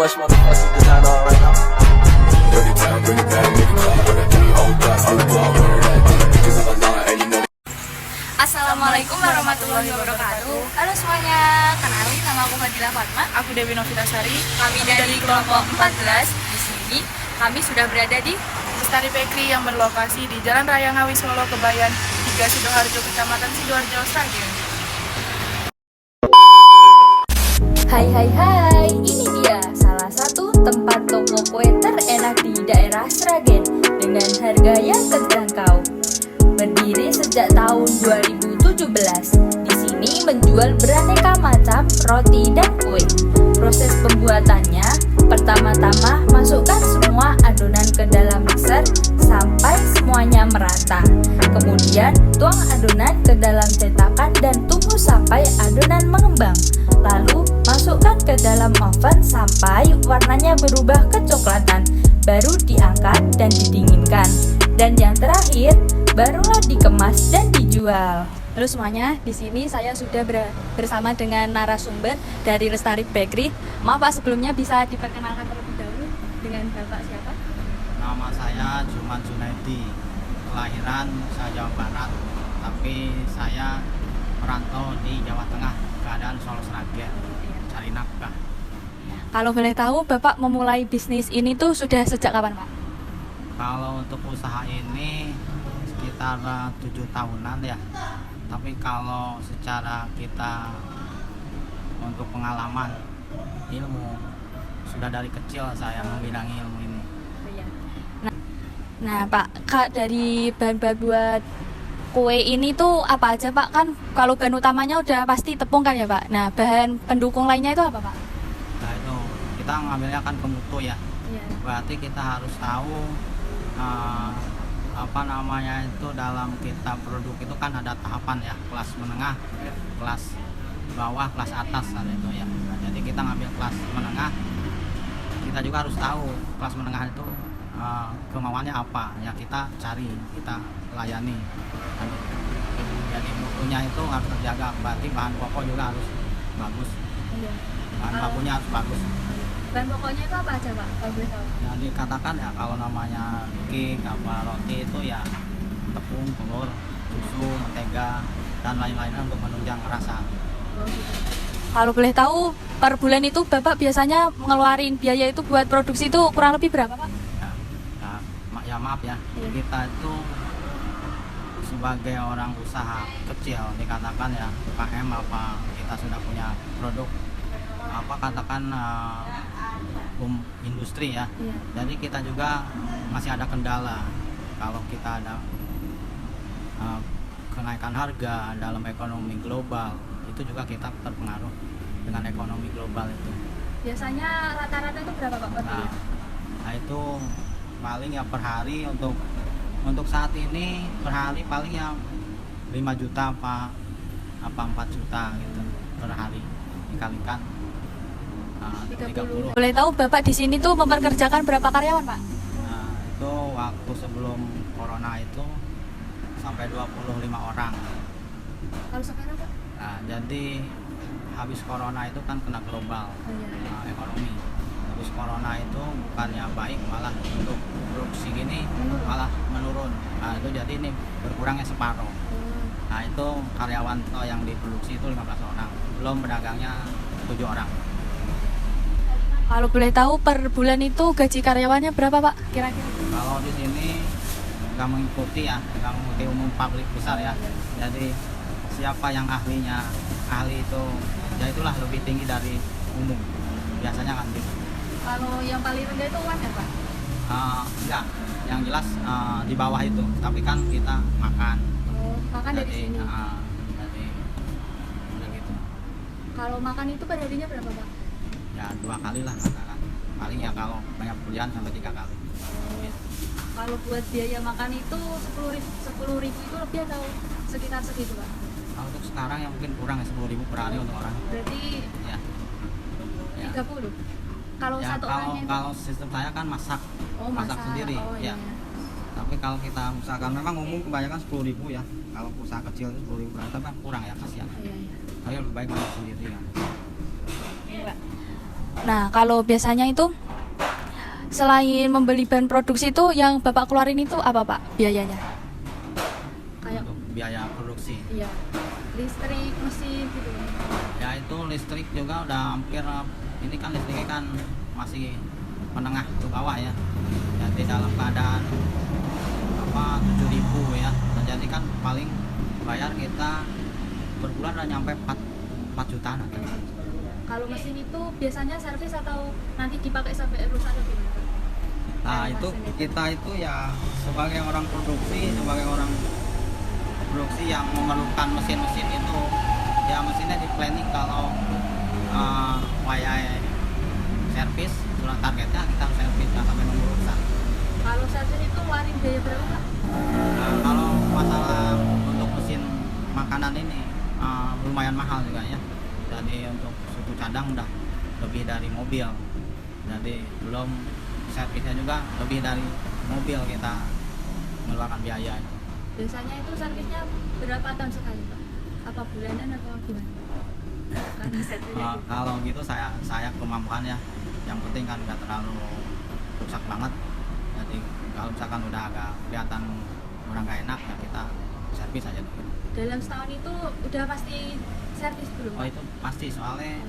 much motherfucking design on right now. Bring it down, bring it back, nigga. Clap with that 3 old blast on the block, where that niggas of a line, and you know. Assalamualaikum warahmatullahi wabarakatuh. Halo semuanya, kenalin nama aku Fadila Fatma. Aku Dewi Novitasari. Kami dari kelompok 14. Di sini kami sudah berada di Lestari Bakery yang berlokasi di Jalan Raya Ngawi Solo Kebayan 3 Sidoarjo, Kecamatan Sidoarjo, Sragen. Hai, ini dia salah satu tempat toko kue terenak di daerah Sragen dengan harga yang terjangkau. Berdiri sejak tahun 2017. Di sini menjual beraneka macam roti dan kue. Proses pembuatannya, pertama-tama masukkan semua adonan ke dalam mixer sampai semuanya merata. Kemudian tuang adonan ke dalam cetakan dan tunggu sampai adonan mengembang. Lalu masukkan ke dalam oven sampai warnanya berubah kecoklatan. Baru diangkat dan didinginkan. Dan yang terakhir, barulah dikemas dan dijual. Halo semuanya, di sini saya sudah bersama dengan narasumber dari Lestari Bakery. Maaf Pak, sebelumnya bisa diperkenalkan terlebih dahulu dengan Bapak siapa? Nama saya Juman Junaidi, kelahiran saya Jawa Barat, tapi saya merantau di Jawa Tengah, keadaan Solo Sragen, cari nafkah. Kalau boleh tahu, Bapak memulai bisnis ini tuh sudah sejak kapan Pak? Kalau untuk usaha ini sekitar 7 tahunan ya. Tapi kalau secara kita untuk pengalaman ilmu, sudah dari kecil saya membidangi ilmu ini. Nah Pak, Kak, dari bahan-bahan buat kue ini tuh apa aja Pak? Kan kalau bahan utamanya udah pasti tepung kan ya Pak? Nah bahan pendukung lainnya itu apa Pak? Nah itu kita ngambilnya kan ke mutu ya. Berarti kita harus tahu apa namanya itu dalam kita produk itu kan ada tahapan ya, kelas menengah, kelas bawah, kelas atas ada itu ya. Nah, jadi kita ngambil kelas menengah, kita juga harus tahu kelas menengah itu kemauannya apa ya, kita cari, kita layani. Jadi mutunya itu harus terjaga, berarti bahan pokok juga harus bagus, bahan bakunya harus bagus. Bahan pokoknya itu apa aja Pak? Kalau boleh tahu. Yang dikatakan ya kalau namanya cake apa roti itu ya tepung, telur, susu, mentega dan lain-lainnya untuk menunjang rasa. Kalau boleh tahu, per bulan itu Bapak biasanya ngeluarin biaya itu buat produksi itu kurang lebih berapa Pak? Ya maaf ya, kita itu sebagai orang usaha kecil dikatakan ya UKM apa kita sudah punya produk apa katakan industri ya. Jadi kita juga masih ada kendala kalau kita ada kenaikan harga dalam ekonomi global, itu juga kita terpengaruh dengan ekonomi global itu. Biasanya rata-rata itu berapa Pak per bulan? Nah itu paling ya per hari untuk saat ini per hari paling ya 5 juta apa 4 juta gitu per hari dikalikan 30. Boleh tahu Bapak di sini tuh memperkerjakan berapa karyawan Pak? Nah itu waktu sebelum corona itu sampai 25 orang. Kalau sekarang Pak? Nah, jadi habis corona itu kan kena global ekonomi. Habis corona itu bukannya baik, malah untuk produksi gini malah menurun. Nah itu jadi ini berkurangnya separuh. Nah itu karyawan yang diproduksi itu 15 orang, belum pedagangnya 7 orang. Kalau boleh tahu per bulan itu gaji karyawannya berapa Pak kira-kira? Kalau di sini nggak mengikuti ya, nggak mengikuti umum pabrik besar ya. Jadi siapa yang ahli itu ya itulah lebih tinggi dari umum. Biasanya kan gitu. Kalau yang paling rendah itu UMR Pak? Enggak, yang jelas di bawah itu. Tapi kan kita makan. Makan dari sini. Jadi udah gitu. Kalau makan itu per harinya berapa Pak? Ya 2 kali lah katakan. Paling ya kalau banyak pilihan sampai 3 kali. Kalau buat biaya makan itu 10.000 itu lebih atau sekitar segitu Pak? Kalau untuk sekarang ya mungkin kurang ya 10.000 per hari untuk orang. Berarti Ya. 30? Kalau Ya, satu orangnya itu? kalau sistem saya kan masak sendiri ya. Tapi kalau kita misalkan memang umum kebanyakan 10.000 ya. Kalau usaha kecil itu 10.000 tapi kan kurang ya, kasihan. Iya. Tapi lebih baik masak sendiri kan. Iya Pak. Nah, kalau biasanya itu selain membeli bahan produksi itu yang Bapak keluarin itu apa Pak biayanya? Kayak Untuk biaya produksi. iya, listrik, mesin gitu. Ya itu listrik juga udah hampir, ini kan listriknya kan masih menengah ke bawah ya. Jadi dalam keadaan 7.000 ya. Nah, jadi kan paling bayar kita per bulan udah nyampe 4 jutaan. Kalau mesin itu biasanya servis atau nanti dipakai sampai rusak atau gimana? Nah itu kita itu ya sebagai orang produksi, sebagai orang produksi yang memerlukan mesin-mesin itu, ya mesinnya di planning kalau wayai servis, surat targetnya kita harus servis jangan sampai nunggu rusak. Kalau servis itu ngeluarin biaya berapa Pak? Nah, kalau masalah untuk mesin makanan ini lumayan mahal juga ya. Jadi untuk suku cadang udah lebih dari mobil. Jadi belum servisnya juga lebih dari mobil kita mengeluarkan biaya itu. Biasanya itu servisnya berapa tahun sekali Pak? Apa bulanan atau gimana? Karena servisnya Kalau gitu saya kemampuan ya. Yang penting kan nggak terlalu rusak banget. Jadi kalau misalkan udah agak kelihatan kurang gak enak ya kita servis aja dulu. dalam setahun itu udah pasti servis belum? Oh itu pasti, soalnya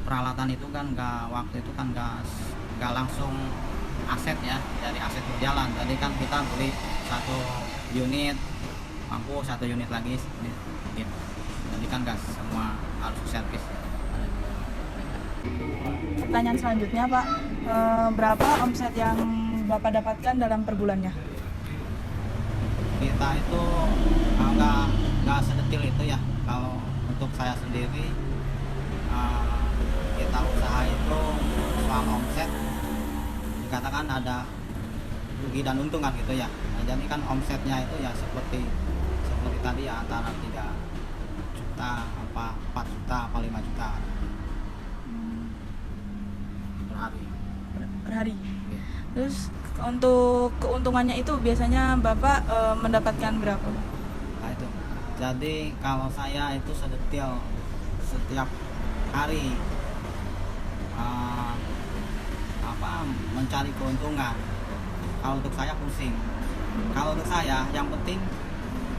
peralatan itu kan waktu itu kan nggak langsung aset ya, dari aset berjalan. Tadi kan kita beli 1 unit, mampu 1 unit lagi gitu. Jadi kan nggak semua harus servis. Pertanyaan selanjutnya Pak, berapa omset yang Bapak dapatkan dalam per bulannya? Kita itu nggak sedetil itu ya. Kalau untuk saya sendiri, kita usaha itu soal omset dikatakan ada rugi dan untung kan gitu ya. Nah, jadi kan omsetnya itu ya seperti tadi ya, antara 3 juta, 4 juta, 5 juta per hari. Per hari. Gitu. Terus untuk keuntungannya itu biasanya Bapak mendapatkan berapa? Nah itu. Jadi kalau saya itu sedetil setiap hari mencari keuntungan. Kalau untuk saya pusing. Kalau untuk saya yang penting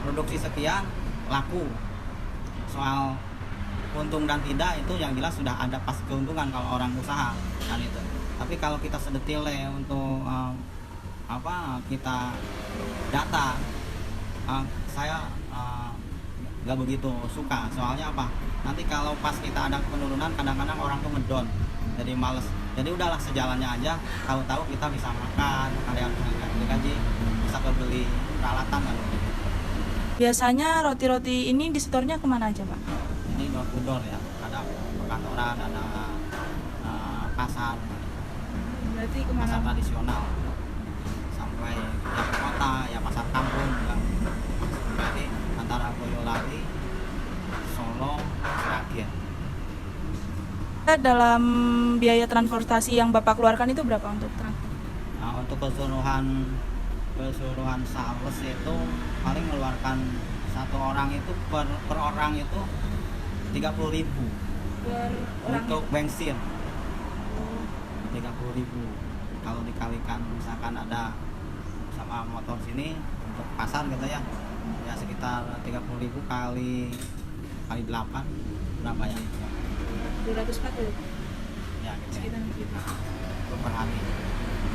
produksi sekian laku. Soal untung dan tidak itu yang jelas sudah ada pas keuntungan kalau orang usaha kan itu. Tapi kalau kita sedetil untuk kita data, saya nggak begitu suka. Soalnya apa? Nanti kalau pas kita ada penurunan kadang-kadang orang tuh ngedon, jadi males. Jadi udahlah sejalannya aja. Tahu-tahu kita bisa makan, karyawan gaji, bisa kebeli peralatan kan. Biasanya roti-roti ini disetornya kemana aja Pak? Ini door to door ya. Ada perkantoran, ada pasar. Berarti Pasar kemana? tradisional sampai ya kota ya, pasar kampung juga. Jadi antara Boyolali, Solo, Sragen. Dalam biaya transportasi yang Bapak keluarkan itu berapa untuk transport? Nah, untuk keseluruhan sales itu paling mengeluarkan satu orang itu per orang itu 30.000 Per untuk bensin. 30.000 kalau dikalikan misalkan ada sama motor sini untuk pasar gitu ya sekitar 30.000 kali 8 berapa ya? 240 Ya gitu. sekitar gitu. Per hari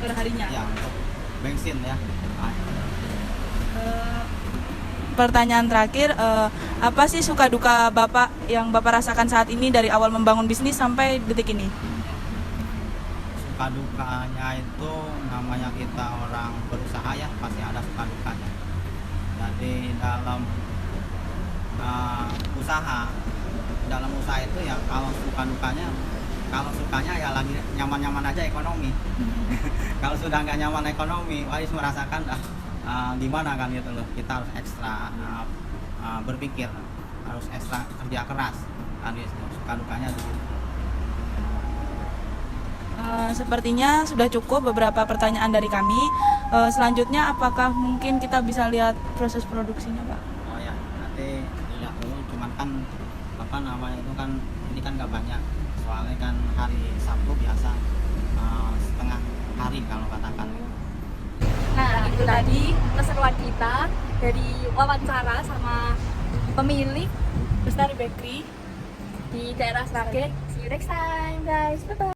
Per harinya. ya untuk bensin ya. Pertanyaan terakhir, apa sih suka duka Bapak yang Bapak rasakan saat ini dari awal membangun bisnis sampai detik ini? Suka dukanya itu namanya kita orang berusaha ya, pasti ada suka dukanya. Jadi dalam usaha itu ya, kalau sukanya ya lagi nyaman-nyaman aja ekonomi. Kalau sudah nggak nyaman ekonomi, harus merasakan gimana kan gitu loh. Kita harus ekstra berpikir, harus ekstra kerja keras kan gitu. Suka dukanya gitu. Sepertinya sudah cukup beberapa pertanyaan dari kami. Selanjutnya apakah mungkin kita bisa lihat proses produksinya Pak? Oh ya, nanti dilihat dulu. Cuman kan ini kan nggak banyak soalnya kan hari Sabtu biasa setengah hari kalau katakan. Nah, itu tadi keseruan kita dari wawancara sama pemilik Bestari Bakery di daerah Sragen. See you next time guys, bye bye.